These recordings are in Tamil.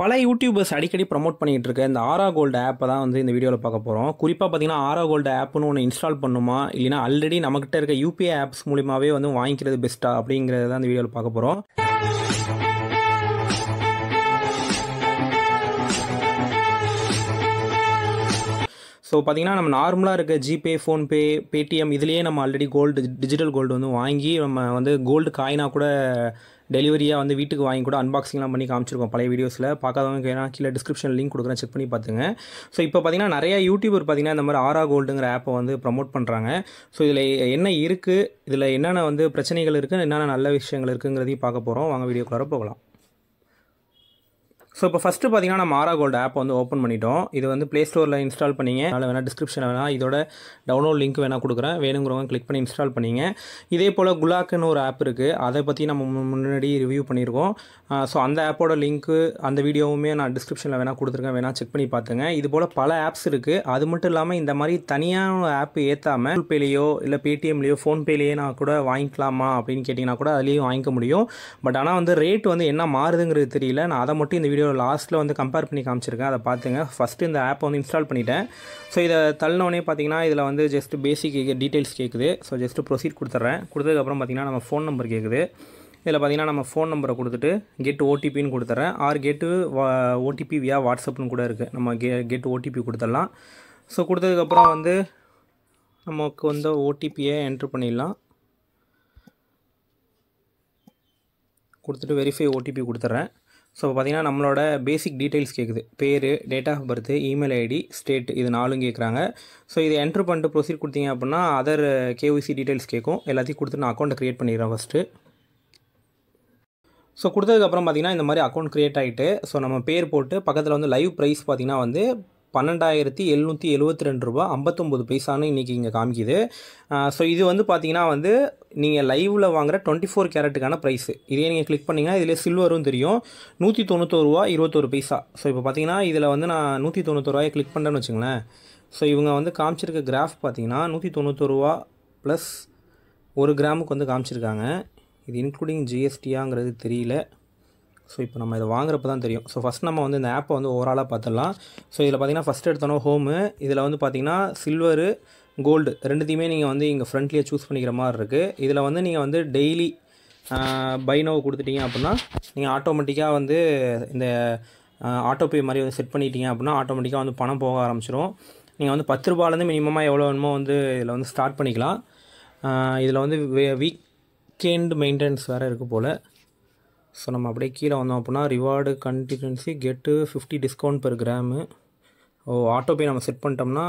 பல யூடியூபர்ஸ் அடிக்கடி ப்ரமோட் பண்ணிகிட்டு இருக்க இந்த ஆரா கோல்டு ஆப்பை தான் வந்து இந்த வீடியோவில் பார்க்க போகிறோம். குறிப்பாக பார்த்தீங்கன்னா ஆரா கோல்டு ஆப்னு ஒன்று இன்ஸ்டால் பண்ணுமா, இல்லைனா ஆல்ரெடி நம்மகிட்ட இருக்க யூபிஐ ஆப்ஸ் மூலியமாகவே வந்து வாங்கிக்கிறது பெஸ்ட்டா அப்படிங்கிறத தான் இந்த வீடியோவில் பார்க்க போகிறோம். ஸோ பார்த்தீங்கன்னா நம்ம நார்மலாக இருக்க ஜிபே, ஃபோன்பே, பேடிஎம் இதுலேயே நம்ம ஆல்ரெடி டிஜிட்டல் கோல்டு வந்து வாங்கி நம்ம வந்து கோல்டு காயினாக கூட டெலிவரியாக வந்து வீட்டுக்கு வாங்கி கூட அன்பாக்சிங்லாம் பண்ணி காமிச்சிருக்கோம் பழைய வீடியோஸில். பார்க்காதவங்க ஏன்னா கீழே டிஸ்கிரிப்ஷன் லிங்க் கொடுக்குறேன், செக் பண்ணி பார்த்துங்க. ஸோ இப்போ பார்த்தீங்கன்னா நிறைய யூடியூபர் பார்த்தீங்கன்னா இந்த மாதிரி ஆரா கோல்டுங்கிற ஆப்பை வந்து ப்ரமோட் பண்ணுறாங்க. ஸோ இதில் என்ன இருக்குது, இதில் என்னென்ன வந்து பிரச்சனைகள் இருக்குது, என்னென்ன நல்ல விஷயங்கள் இருக்குங்கிறதையும் பார்க்க போகிறோம். வாங்க வீடியோக்குள்ளே போகலாம். ஸோ இப்போ ஃபஸ்ட்டு பார்த்தீங்கன்னா நம்ம ஆரா கோல்டு ஆப் வந்து ஓப்பன் பண்ணிட்டோம். இது வந்து ப்ளே ஸ்டோரில் இன்ஸ்டால் பண்ணிங்க, அதனால் வேணால் டிஸ்கிரிப்ஷனில் வேணால் இதோட டவுன்லோட் லிங்க் வேணால் கொடுக்குறேன், வேணுங்கிறவங்க கிளிக் பண்ணி இன்ஸ்டால் பண்ணிங்க. இதே போல் குலாக்குன்னு ஒரு ஆப் இருக்குது, அதை பற்றி நம்ம முன்னாடி ரிவ்யூ பண்ணியிருக்கோம். ஸோ அந்த ஆப்போட லிங்க்கு அந்த வீடியோவுமே நான் டிஸ்கிரிப்ஷனில் வேணால் கொடுத்துருக்கேன், வேணால் செக் பண்ணி பார்த்துங்க. இது போல் பல ஆப்ஸ் இருக்குது. அது மட்டும் இல்லாமல் இந்த மாதிரி தனியான ஆப் ஏற்றாமல் கூகுள் பேலேயோ இல்லை பேடிஎம்லேயோ ஃபோன்பேலேயே நான் கூட வாங்கிக்கலாமா அப்படின்னு கேட்டிங்கன்னா கூட அதுலேயும் வாங்கிக்க முடியும். பட் ஆனால் வந்து ரேட் வந்து என்ன மாறுதுங்கிறது தெரியல. நான் அதை மட்டும் இந்த வீடியோ லாஸ்ட்டில் வந்து கம்பேர் பண்ணி காமிச்சிருக்கேன், அதை பார்த்துங்க. ஃபஸ்ட்டு இந்த ஆப்பை வந்து இன்ஸ்டால் பண்ணிட்டேன். ஸோ இதை தள்ளினோடனே பார்த்தீங்கன்னா இதில் வந்து ஜஸ்ட் பேசிக் டீட்டெயில்ஸ் கேட்குது. ஸோ ஜஸ்ட்டு ப்ரொசீட் கொடுத்துட்றேன். கொடுத்ததுக்கப்புறம் பார்த்தீங்கன்னா நம்ம ஃபோன் நம்பர் கேட்குது. இதில் பார்த்தீங்கன்னா நம்ம ஃபோன் நம்பரை கொடுத்துட்டு கெட் ஓடிபின்னு கொடுத்துட்றேன். ஆர் கெட்டு ஓடிபி வியா வாட்ஸ்அப்னு கூட இருக்குது, நம்ம கெட் ஓடிபி கொடுத்துடலாம். ஸோ கொடுத்ததுக்கப்புறம் வந்து நமக்கு வந்து ஓடிபியை என்ட்ரு பண்ணிடலாம். கொடுத்துட்டு வெரிஃபை ஓடிபி கொடுத்துட்றேன். ஸோ பார்த்தீங்கன்னா நம்மளோட பேசிக் டீட்டெயில்ஸ் கேட்குது. பேர், date of birth, email ID, state, இது 4 கேட்குறாங்க. ஸோ இதை என்ட்ரு பண்ணிட்டு ப்ரொசீட் கொடுத்தீங்க அப்படின்னா அதர் கேஒய்சி டீட்டெயில்ஸ் கேட்கும். எல்லாத்தையும் கொடுத்து நான் அக்கௌண்ட்டை க்ரியேட் பண்ணிடுறேன் ஃபஸ்ட்டு. ஸோ கொடுத்ததுக்கப்புறம் பார்த்தீங்கன்னா இந்த மாதிரி அக்கௌண்ட் க்ரியேட் ஆகிட்டு, ஸோ நம்ம பேர் போட்டு பக்கத்தில் வந்து லைவ் ப்ரைஸ் பார்த்தீங்கன்னா வந்து 12,772 ரூபா 59 பைசான்னு இன்றைக்கி இங்கே காமிக்குது. ஸோ இது வந்து பார்த்தீங்கன்னா வந்து நீங்கள் லைவில் வாங்குகிற 24 கேரட்டுக்கான ப்ரைஸு. இதே நீங்கள் கிளிக் பண்ணிங்கன்னா இதில் சில்வரும் தெரியும், 191 ரூபா 21 பைசா. ஸோ இப்போ பார்த்தீங்கன்னா இதில் வந்து நான் 191 ரூபாயை கிளிக் பண்ணுறேன்னு வச்சுங்களேன். ஸோ இவங்க வந்து காமிச்சிருக்க கிராஃப் பார்த்தீங்கன்னா 191 ரூபா ப்ளஸ் 1 கிராமுக்கு வந்து காமிச்சிருக்காங்க. இது இன்க்ளூடிங் ஜிஎஸ்டியாங்கிறது தெரியல. ஸோ இப்போ நம்ம இதை வாங்குறப்ப தான் தெரியும். ஸோ ஃபஸ்ட் நம்ம வந்து இந்த ஆப்பை வந்து ஓவராலாக பார்த்துடலாம். ஸோ இதில் பார்த்தீங்கன்னா ஃபஸ்ட் எடுத்தோன்னா ஹோமு, இதில் வந்து பார்த்தீங்கன்னா சில்வரு, கோல்டு ரெண்டுத்தையுமே நீங்கள் வந்து இங்கே ஃப்ரண்ட்லேயே சூஸ் பண்ணிக்கிற மாதிரி இருக்குது. இதில் வந்து நீங்கள் வந்து டெய்லி பை நோ கொடுத்துட்டீங்க அப்படின்னா நீங்கள் ஆட்டோமேட்டிக்காக வந்து இந்த ஆட்டோபே மாதிரி வந்து செட் பண்ணிட்டீங்க அப்படின்னா ஆட்டோமேட்டிக்காக வந்து பணம் போக ஆரம்பிச்சிடும். நீங்கள் வந்து 10 ரூபாலேருந்து மினிமமாக எவ்வளோ வேணுமோ வந்து இதில் வந்து ஸ்டார்ட் பண்ணிக்கலாம். இதில் வந்து வீக்கெண்ட் மெயின்டெனன்ஸ் வேறு இருக்குது போல். ஸோ நம்ம அப்படியே கீழே வந்தோம் அப்படின்னா ரிவார்டு கண்டினியூன்சி get 50 discount per gram. Autopay நம்ம செட் பண்ணிட்டோம்னா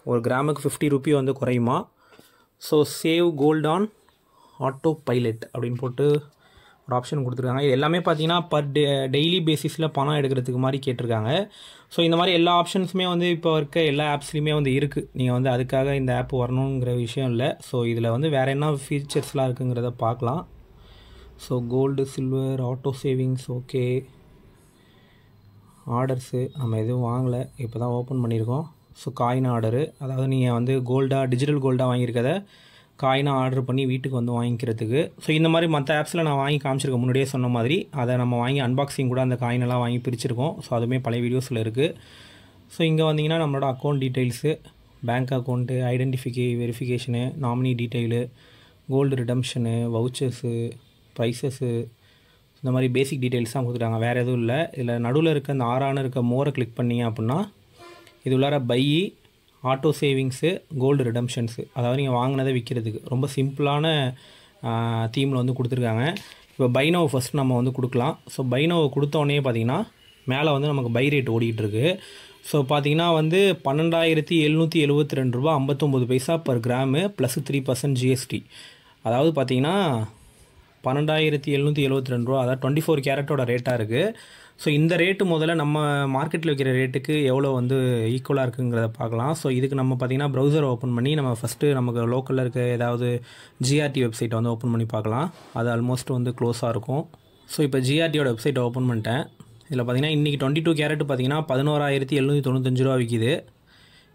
ஒரு கிராமுக்கு 50 ரூபி வந்து குறையுமா. So save gold on autopilot அப்படின்னு போட்டு ஒரு ஆப்ஷன் கொடுத்துருக்காங்க. இது எல்லாமே பார்த்தீங்கன்னா டெய்லி பேசிஸில் பணம் எடுக்கிறதுக்கு மாதிரி கேட்டிருக்காங்க. ஸோ இந்த மாதிரி எல்லா ஆப்ஷன்ஸுமே வந்து இப்போ இருக்க எல்லா ஆப்ஸ்லையுமே வந்து இருக்குது. நீங்கள் வந்து அதுக்காக இந்த ஆப் வரணுங்கிற விஷயம் இல்லை. ஸோ இதில் வந்து வேறு என்ன ஃபீச்சர்ஸ்லாம் இருக்குங்கிறத பார்க்கலாம். So gold, silver, auto savings, okay. Orders நம்ம எதுவும் வாங்கலை, இப்போ தான் ஓப்பன் பண்ணியிருக்கோம். ஸோ காயின் ஆர்டரு, அதாவது நீங்கள் வந்து டிஜிட்டல் கோல்டாக வாங்கியிருக்கத காயினாக ஆர்டர் பண்ணி வீட்டுக்கு வந்து வாங்கிக்கிறதுக்கு. ஸோ இந்த மாதிரி மற்ற ஆப்ஸில் நான் வாங்கி காமிச்சிருக்கேன் முன்னாடியே சொன்ன மாதிரி. அதை நம்ம வாங்கி அன்பாக்சிங் கூட அந்த காயினெல்லாம் வாங்கி பிரிச்சிருக்கோம். ஸோ அதுவுமே பழைய வீடியோஸில் இருக்குது. ஸோ இங்கே வந்தீங்கன்னா நம்மளோட account details, bank account, verification, nominee detail, gold redemption, vouchers, prices, இந்த மாதிரி பேசிக் டீட்டெயில்ஸ் தான் கொடுத்துட்டாங்க, வேறு எதுவும் இல்லை. இதில் நடுவில் இருக்க இந்த ஆறான இருக்க மோரை கிளிக் பண்ணிங்க அப்படின்னா இது உள்ளார பை, ஆட்டோ சேவிங்ஸு, கோல்டு ரிடம்ஷன்ஸு, அதாவது நீங்கள் வாங்கினதை விற்கிறதுக்கு ரொம்ப சிம்பிளான தீமில் வந்து கொடுத்துருக்காங்க. இப்போ பைனோவை ஃபஸ்ட் நம்ம வந்து கொடுக்கலாம். ஸோ பைனோவை கொடுத்தோடனே பார்த்திங்கன்னா மேலே வந்து நமக்கு பை ரேட் ஓடிக்கிட்டுருக்கு. ஸோ பார்த்திங்கன்னா வந்து 12,772 ரூபா 59 பைசா பர் கிராமு ப்ளஸ் 3% ஜிஎஸ்டி. அதாவது பார்த்திங்கன்னா 12,772 ரூபா, அதாவது 24 கேரட்டோட ரேட்டாக இருக்குது. ஸோ இந்த ரேட்டு முதல்ல நம்ம மார்க்கெட்டில் வைக்கிற ரேட்டுக்கு எவ்வளோ வந்து ஈக்குவலாக இருக்குங்கிறத பார்க்கலாம். ஸோ இதுக்கு நம்ம பார்த்திங்கன்னா ப்ரௌசரை ஓப்பன் பண்ணி நம்ம ஃபஸ்ட்டு நமக்கு லோக்கலில் இருக்க ஏதாவது ஜிஆர்டி வெப்சைட்டை வந்து ஓப்பன் பண்ணி பார்க்கலாம். அது ஆல்மோஸ்ட் வந்து க்ளோஸாக இருக்கும். ஸோ இப்போ ஜிஆர்டியோட வெப்சைட்டை ஓப்பன் பண்ணிட்டேன். இதில் பார்த்திங்கன்னா இன்றைக்கி 22 கேரட்டு பார்த்திங்கன்னா 11,795 ரூபா விற்கிது.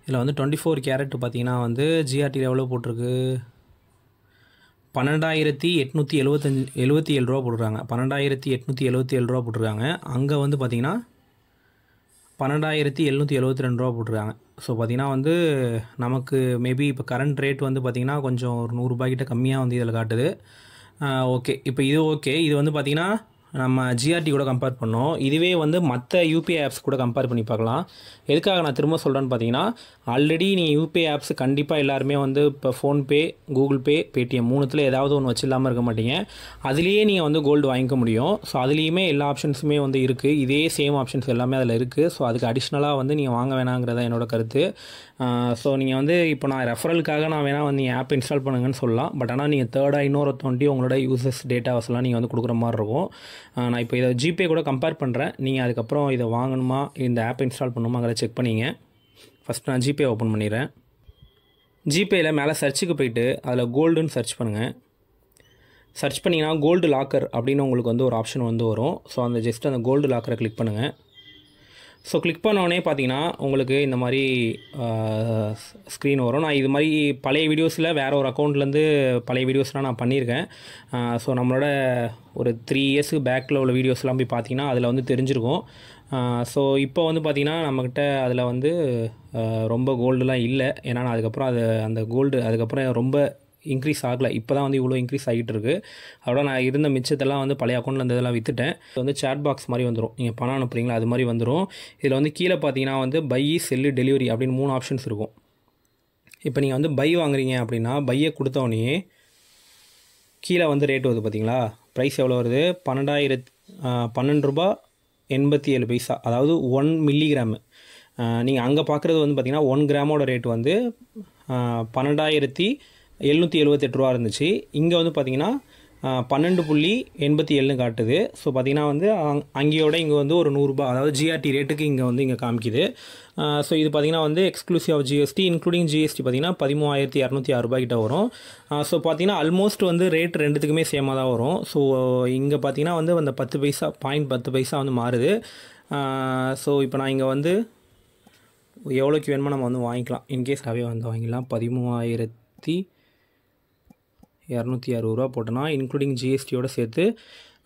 இதில் வந்து 24 கேரட்டு பார்த்திங்கன்னா வந்து ஜிஆர்டியில் எவ்வளோ போட்டிருக்கு, 12,877 ரூபா போட்டுருக்காங்க. 12,877 ரூபா போட்டிருக்காங்க. அங்கே வந்து பார்த்திங்கன்னா 12,772 ரூபா போட்டிருக்காங்க. ஸோ பார்த்திங்கன்னா வந்து நமக்கு மேபி இப்போ கரண்ட் ரேட் வந்து பார்த்திங்கன்னா கொஞ்சம் ஒரு 100 ரூபாய்க்கிட்ட கம்மியாக வந்து இதில் காட்டுது. ஓகே, இப்போ இது ஓகே. இது வந்து பார்த்திங்கன்னா நம்ம ஜிஆர்டி கூட கம்பேர் பண்ணோம். இதுவே வந்து மற்ற யூபிஐ ஆப்ஸ் கூட கம்பேர் பண்ணி பார்க்கலாம். எதுக்காக நான் திரும்ப சொல்கிறேன்னு பார்த்தீங்கன்னா, ஆல்ரெடி நீங்கள் யூபிஐ ஆப்ஸ் கண்டிப்பாக எல்லாருமே வந்து இப்போ ஃபோன்பே, கூகுள் பே, பேடிஎம் மூணுத்தில் ஏதாவது ஒன்று வச்சு இல்லாமல் இருக்க மாட்டீங்க. அதுலேயே நீங்கள் வந்து கோல்டு வாங்கிக்க முடியும். ஸோ அதுலேயுமே எல்லா ஆப்ஷன்ஸுமே வந்து இருக்குது. இதே சேம் ஆப்ஷன்ஸ் எல்லாமே அதில் இருக்குது. ஸோ அதுக்கு அடிஷ்னலாக வந்து நீங்கள் வாங்க வேணாங்கிறத என்னோட கருத்து. ஸோ நீங்கள் வந்து இப்போ நான் ரெஃபரலுக்காக நான் வேணால் வந்து நீங்கள் ஆப் இன்ஸ்டால் பண்ணுங்கன்னு சொல்லலாம். பட் ஆனால் நீங்கள் தேர்டாக இன்னொரு 20 உங்களோட யூசர்ஸ் டேட்டாவஸ்லாம் நீங்கள் வந்து கொடுக்குற மாதிரி இருக்கும். நான் இப்போ இதை ஜிபே கூட கம்பேர் பண்ணுறேன். நீங்கள் அதுக்கப்புறம் இதை வாங்கணுமா, இந்த ஆப் இன்ஸ்டால் பண்ணணுமாங்கிறத செக் பண்ணிங்க. ஃபஸ்ட் நான் ஜிபே ஓப்பன் பண்ணிடுறேன். ஜிபேயில் மேலே சர்ச்சுக்கு போயிட்டு அதில் கோல்டுன்னு சர்ச் பண்ணுங்கள். சர்ச் பண்ணிங்கன்னா கோல்டு லாக்கர் அப்படின்னு உங்களுக்கு வந்து ஒரு ஆப்ஷன் வந்து வரும். ஸோ அந்த ஜஸ்ட் அந்த கோல்டு லாக்கரை கிளிக் பண்ணுங்கள். ஸோ கிளிக் பண்ணோடனே பார்த்தீங்கன்னா உங்களுக்கு இந்த மாதிரி ஸ்க்ரீன் வரும். நான் இது மாதிரி பழைய வீடியோஸில் வேறு ஒரு அக்கௌண்ட்லேருந்து பழைய வீடியோஸ்லாம் நான் பண்ணியிருக்கேன். ஸோ நம்மளோட ஒரு 3 இயர்ஸுக்கு பேக்கில் உள்ள வீடியோஸ்லாம் போய் பார்த்தீங்கன்னா அதில் வந்து தெரிஞ்சிருக்கும். ஸோ இப்போ வந்து பார்த்திங்கன்னா நம்மக்கிட்ட அதில் வந்து ரொம்ப கோல்டுலாம் இல்லை. ஏன்னா நான் அதுக்கப்புறம் அந்த கோல்டு அதுக்கப்புறம் ரொம்ப இன்க்ரீஸ் ஆகலை. இப்போ தான் வந்து இவ்வளோ இன்க்ரீஸ் ஆகிட்டு இருக்குது. அதோட நான் இருந்த மிச்சத்தெல்லாம் வந்து பழைய அக்கௌண்ட்டில் இந்த இதெல்லாம் விற்றுட்டேன். இது வந்து சேட் பாக்ஸ் மாதிரி வந்துடும். நீங்கள் பணம் அனுப்புறீங்களா அது மாதிரி வந்துடும். இதில் வந்து கீழே பார்த்தீங்கன்னா வந்து பை, செல்லு, டெலிவரி அப்படின்னு 3 ஆப்ஷன்ஸ் இருக்கும். இப்போ நீங்கள் வந்து பை வாங்குறீங்க அப்படின்னா பையை கொடுத்தோடனே கீழே வந்து ரேட் வருது பார்த்தீங்களா, ப்ரைஸ் எவ்வளோ வருது, 12 ரூபா 87 பைசா, அதாவது 1 மில்லிகிராமு. நீங்கள் அங்கே பார்க்குறது வந்து பார்த்திங்கன்னா 1 கிராமோட ரேட் வந்து 12,778 ரூபா இருந்துச்சு. இங்கே வந்து பார்த்திங்கன்னா 12.87 காட்டுது. ஸோ பார்த்திங்கன்னா வந்து அங்கேயோட இங்கே வந்து ஒரு 100 ரூபா, அதாவது ஜிஆர்டி ரேட்டுக்கு இங்கே காமிக்குது. ஸோ இது பார்த்திங்கன்னா வந்து exclusive of GST, including GST பார்த்திங்கன்னா 13,206 ரூபாய்க்கிட்ட வரும். ஸோ பார்த்திங்கன்னா ஆல்மோஸ்ட் வந்து ரேட் ரெண்டுத்துக்குமே சேமாக தான் வரும். ஸோ இங்கே பார்த்திங்கன்னா வந்து அந்த 10 பைசா 0.10 பைசா வந்து மாறுது. ஸோ இப்போ நான் இங்கே வந்து எவ்வளோக்கு வேணுமோ நம்ம வந்து வாங்கிக்கலாம். இன்கேஸ் அவே வந்து வாங்கிக்கலாம். 13,260 ரூபா போட்டோன்னா இன்க்ளூடிங் ஜிஎஸ்டியோடு சேர்த்து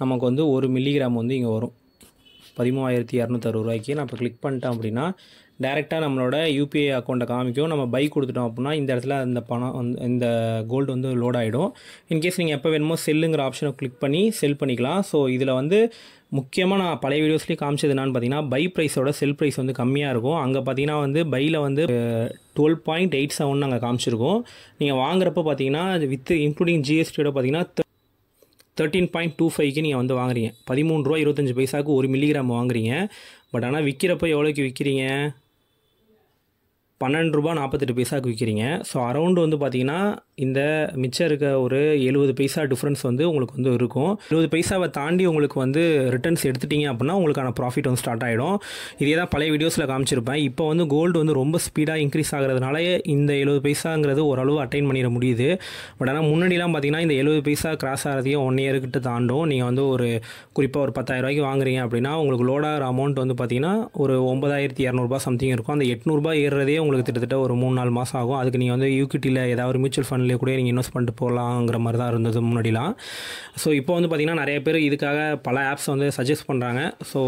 நமக்கு வந்து 1 மில்லிகிராம் வந்து இங்கே வரும் 13,260 ரூபாய்க்கு. நான் இப்போ கிளிக் பண்ணிட்டேன் அப்படின்னா டேரெக்டாக நம்மளோட யூபிஐ அக்கௌண்ட்டை காமிக்கும். நம்ம பை கொடுத்துட்டோம் அப்படின்னா இந்த இடத்துல அந்த பணம் வந்து இந்த கோல்டு வந்து லோட் ஆகிடும். இன்கேஸ் நீங்கள் எப்போ வேணுமோ செல்லுங்கிற ஆப்ஷனை கிளிக் பண்ணி செல் பண்ணிக்கலாம். ஸோ இதில் வந்து முக்கியமாக நான் பழைய வீடியோஸ்லேயே காமிச்சது என்னன்னு பார்த்தீங்கன்னா பை ப்ரைஸோட செல் ப்ரைஸ் வந்து கம்மியாக இருக்கும். அங்கே பார்த்தீங்கன்னா வந்து பையில் வந்து 12.87 அங்கே காமிச்சிருக்கும். நீங்கள் வாங்குறப்ப பார்த்தீங்கன்னா வித் இன்க்ளூடிங் ஜிஎஸ்டியோட பார்த்தீங்கன்னா 13.25க்கு நீங்கள் வந்து வாங்குறீங்க. 13 ரூபா 25 பைசாவுக்கு 1 மில்லிகிராம் வாங்குறீங்க. பட் ஆனால் விற்கிறப்ப எவ்வளோக்கு விற்கிறீங்க, 12 ரூபா 48 பைசாவுக்கு விற்கிறீங்க. ஸோ அரௌண்டு வந்து பார்த்திங்கன்னா இந்த மிச்சம் இருக்க ஒரு 70 பைசா டிஃப்ரென்ஸ் வந்து உங்களுக்கு வந்து இருக்கும். 70 பைசாவை தாண்டி உங்களுக்கு வந்து ரிட்டர்ன்ஸ் எடுத்துட்டிங்க அப்படின்னா உங்களுக்கான ப்ராஃபிட் வந்து ஸ்டார்ட் ஆகிடும். இதே தான் பழைய வீடியோஸில் காமிச்சிருப்பேன். இப்போ வந்து கோல்டு வந்து ரொம்ப ஸ்பீடாக இன்க்ரீஸ் ஆகிறதுனால இந்த 70 பைசாங்கிறது ஓரளவு அட்டைன் பண்ணிட முடியுது. பட் ஆனால் முன்னாடிலாம் பார்த்திங்கன்னா இந்த 70 பைசா கிராஸ் ஆகிறதையும் 1 இயர்கிட்ட தாண்டும். நீங்கள் வந்து ஒரு குறிப்பாக ஒரு 10,000 ரூபாய்க்கு வாங்குறீங்க அப்படின்னா உங்களுக்கு லோட் ஆகிற அமௌண்ட் வந்து பார்த்திங்கன்னா ஒரு 9,200 சம்திங் இருக்கும். அந்த 800 ஏறுறதே உங்களுக்கு கிட்டத்தட்ட ஒரு 3-4 மாதம் ஆகும். அதுக்கு நீங்கள் வந்து யூகிட்டியில் ஏதாவது ஒரு மியூச்சுவல் ஃபண்ட்லேயே கூட நீங்கள் இன்வெஸ்ட் பண்ணிட்டு போகலாங்கிற மாதிரி தான் இருந்தது முன்னாடிலாம். ஸோ இப்போ வந்து பார்த்திங்கன்னா நிறைய பேர் இதுக்காக பல ஆப்ஸ் வந்து சஜஸ்ட் பண்ணுறாங்க. ஸோ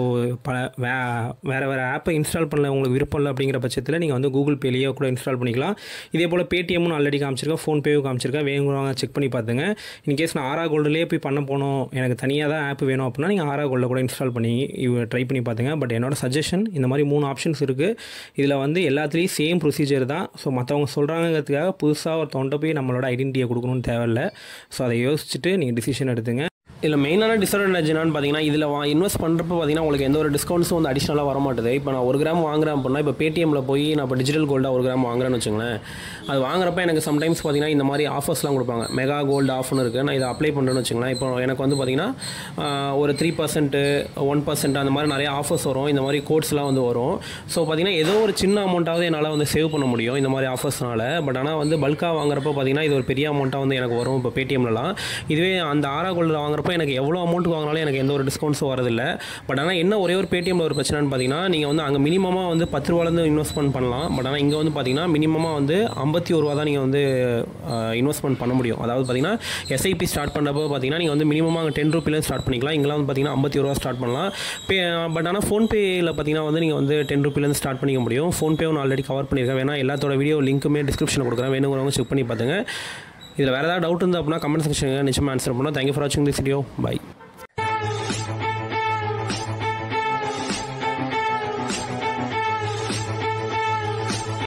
வேறு ஆப்பை இன்ஸ்டால் பண்ணல உங்களுக்கு விருப்பம் இல்லை அப்படிங்கிற பட்சத்தில் நீங்கள் வந்து கூகுள் பேலேயே கூட இன்ஸ்டால் பண்ணிக்கலாம். இதே போல் பேடிஎம்னு ஆல்ரெடி காமிச்சிருக்கேன், ஃபோன்பேவும் காமிச்சிருக்கேன். வேணுங்கிறவங்க செக் பண்ணி பார்த்துங்க. இன்கேஸ் நான் ஆரா கோல்டுலேயே போய் பண்ண போனோம், எனக்கு தனியாக தான் ஆப் வேணும் அப்படின்னா நீங்கள் ஆரா கோல்டில் கூட இன்ஸ்டால் பண்ணி ட்ரை பண்ணி பார்த்துங்க. பட் என்னோட சஜஷன் இந்த மாதிரி 3 ஆப்ஷன்ஸ் இருக்குது. இதில் வந்து எல்லாத்துலேயும் சேம் ப்ரொசீஜர் தான். ஸோ மற்றவங்க சொல்கிறாங்கிறதுக்காக புதுசாக ஒரு தொண்டை போய் நம்மளோட ஐடென்டிட்டியை கொடுக்கணும்னு தேவையில்லை. ஸோ அதை யோசிச்சுட்டு நீங்கள் டிசிஷன் எடுத்துங்க. இதில் மெயினான டிஸ்அட்வான்டேஜ் என்னன்னு பார்த்தீங்கன்னா இதில் இன்வெஸ்ட் பண்ணுறப்ப பார்த்தீங்கன்னா உங்களுக்கு எந்த ஒரு டிஸ்கவுண்ட்ஸும் வந்து அடிஷ்னலாக வர மாட்டுது. இப்போ நான் 1 கிராம் வாங்குறேன் அப்படின்னா இப்போ பேடிஎம்மில் போய் நான் இப்போ டிஜிட்டல் கோல்டாக 1 கிராம் வாங்குறேன்னு வச்சுங்களேன். அது வாங்குறப்ப எனக்கு சம்டைம்ஸ் பார்த்தீங்கன்னா இந்த மாதிரி ஆஃபர்ஸ்லாம் கொடுப்பாங்க. மெகா கோல்டு ஆஃப்னு இருக்குது. நான் இதை அப்ளை பண்ணுறேன்னு வச்சுங்களேன். இப்போ எனக்கு வந்து பார்த்தீங்கன்னா ஒரு 3%, 1% அந்த மாதிரி நிறைய ஆஃபர்ஸ் வரும். இந்த மாதிரி கோட்ஸ்லாம் வந்து வரும். ஸோ பார்த்தீங்கன்னா ஏதோ ஒரு சின்ன அமௌண்ட்டாவது என்னால் வந்து சேவ் பண்ண முடியும் இந்த மாதிரி ஆஃபர்ஸ்னால. பட் ஆனால் வந்து பல்காக வாங்குறப்ப பார்த்தீங்கன்னா இது ஒரு பெரிய அமௌண்ட்டாக வந்து எனக்கு வரும் இப்போ பேடிஎம்லலாம். இதுவே அந்த ஆரா கோல்டில் வாங்குறப்ப எனக்கு எவ்வளோ அமௌண்ட்டுக்கு வாங்கினாலும் எனக்கு எந்த ஒரு டிஸ்கவுண்ட்ஸும் வரதில்லை. பட் ஆனால் என்ன ஒரே ஒரு பேடிஎம்ல ஒரு பிரச்சனைன்னு பார்த்தீங்கன்னா, நீங்கள் வந்து அங்கே மினிமமாக வந்து 10 ரூபாலேருந்து இன்வெஸ்ட்மெண்ட் பண்ணலாம். பட் ஆனால் இங்கே வந்து பார்த்தீங்கன்னா மினிமமாக வந்து 51 ரூபா தான் நீங்கள் வந்து இன்வெஸ்ட்மெண்ட் பண்ண முடியும். அதாவது பார்த்தீங்கன்னா எஸ்ஐபி ஸ்டார்ட் பண்ணுறப்போ பார்த்தீங்கன்னா நீங்கள் வந்து மினிமமாக 10 ரூபீலேருந்து ஸ்டார்ட் பண்ணிக்கலாம். இங்கெல்லாம் வந்து பார்த்தீங்கன்னா 51 ரூபா ஸ்டார்ட் பண்ணலாம். பட் ஆனால் ஃபோன்பேயில் பார்த்தீங்கன்னா வந்து நீங்கள் வந்து 10 ரூபீலேருந்து ஸ்டார்ட் பண்ணிக்க முடியும். ஃபோன்பே ஒன்று ஆல்ரெடி கவர் பண்ணியிருக்கேன். வேணா எல்லாத்தோட வீடியோ லிங்க்குமே டிஸ்கிரிப்ஷனில் கொடுக்குறேன், வேணுங்கிறவங்க செக் பண்ணி பார்த்துங்க. இதில் வேறு ஏதாவது டவுட் இருந்தால் அப்படின்னா கமெண்ட் செக்ஷனில் நிச்சயமாக ஆன்சர் பண்ணோம். தேங்க்யூ ஃபார் வாட்சிங் திஸ் வீடியோ. பை.